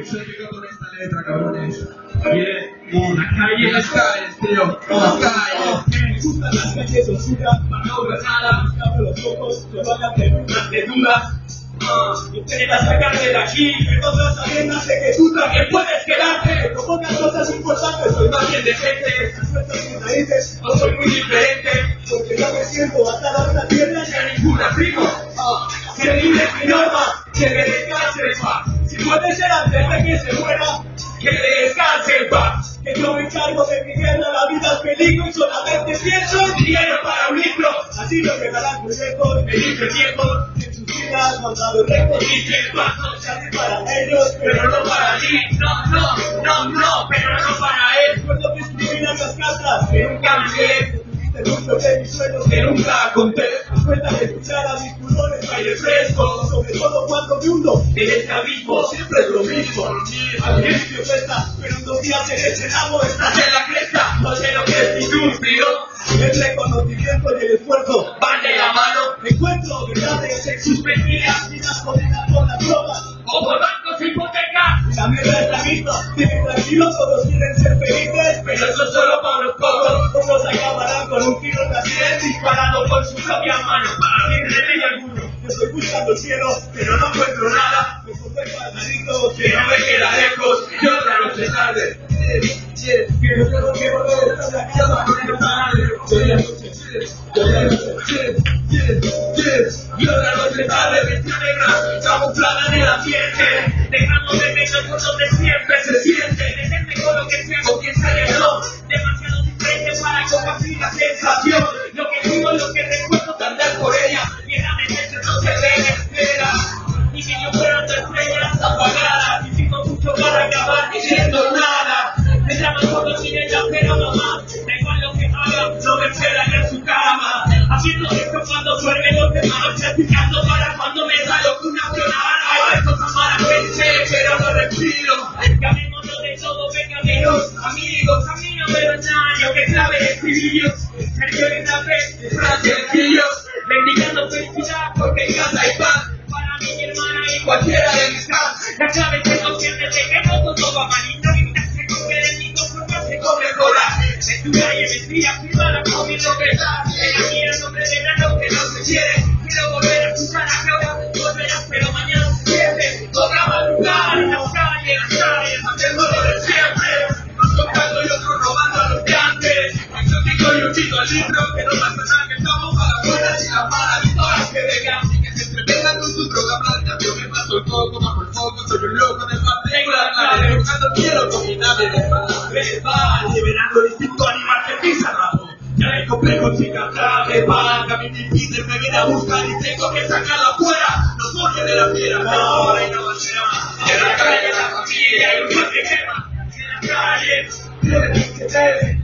filosófico con esta letra, cabrones. Las calles, las calles, tío. Las calles. Me gustan las calles oscuras, para no ver nada. Abro los ojos, solo hay alternativas dudas. Intentas sacarme de aquí, que todas sabiendas de que tú también puedes quedarte. No pongas cosas importantes, soy más bien decente. Sueltas mis raíces, no soy muy diferente. Porque no me siento atado a una tierra ni a ninguna, primo. Ser libre es mi norma, que me descanse en paz. Si puede ser antes de que se muera, que le descanse en paz. Que yo me encargo de mi guerra, la vida es peligro y solamente pienso en dinero para un libro. Así lo quedarán muy lejos, me dice el tiempo. En sus vidas, mandado recto. Y que el paso se hace para ellos, pero no para mí. No, pero no para él. Recuerdo que escribían las cartas, que nunca me leí. Muchos de mis sueños que nunca conté. Cuenta de escuchar a mis pulmones aire fresco. Sobre todo cuando me hundo en este abismo. Siempre es lo mismo. Al principio cuesta, pero en 2 días en ese ramo estás en la cresta. No sé lo que es mi suspiro. El reconocimiento y el esfuerzo van de la mano. Encuentro verdades en sus mentiras y las condenas con las drogas. O por bancos e hipotecas. La mierda es la misma. Viven tranquilos, todos quieren ser felices. Pero eso es solo para unos pocos. Todos acabarán con un tiro en la sien disparado con su propia mano. Para mí remedio alguno. Yo estoy buscando el cielo, pero no encuentro nada. Me pongo pasadito, que no me queda lejos. Y otra noche tarde. Que no tengo que volver a estar en la cama con el canal. Y otra noche tarde, bestia negra, camuflada en el ambiente. Dejamos de menos por donde siempre se siente. Detente con lo que tengo, que sale no. Demasiado diferente para compartir la sensación. Lo que digo, lo que recuerdo, andar por ella. Y en la mente no se ve espera. Y que yo fuera tu estrella apagada. Y tengo mucho para acabar diciendo nada. Me llaman por los ella, pero no más. Da igual lo que haga, no me esperan en su cama. Haciendo esto cuando duerme los demás. Practicando para cuando me salgo con una pionada. Hay cosas malas pensé, pero no respiro. Llamémonos de todo, vengaderos, amigos. A mí no me da daño que clave de escribillos. Sergio en la fe, frases sencillos. Bendigando felicidad porque en casa hay paz. Para mí, mi hermana y cualquiera de mis fans. La clave que no pierde de que no todo va malito. Evitarse con que de mi conformarse con mejorar. En tu calle vendría firmada con mi novedad. En la mía no pretendan lo que no se quiere. Quiero volver a escuchar a que ahora volverás, pero mañana se pierde. Otra madrugada en las calles, haciendo lo de siempre. Unos tocando y otros robando a los de antes. Yo digo y un chico al libro, que no pasa nada, que estamos para las buenas y las malas y todas que vengan. Y que se entretengan con su droga blanca. Yo me paso el coco, bajo el foco, soy un loco del mar. Tengo la clave, buscando quiero combinar de verbal. Liberando el instinto animal que pisa rato. Ya el complejo chica traje para que mi Peter me viene a buscar y tengo que sacarlo afuera. No soy de la fiera, pero ahora y no va a ser más. En la calle la familia y un que quema. En la calle,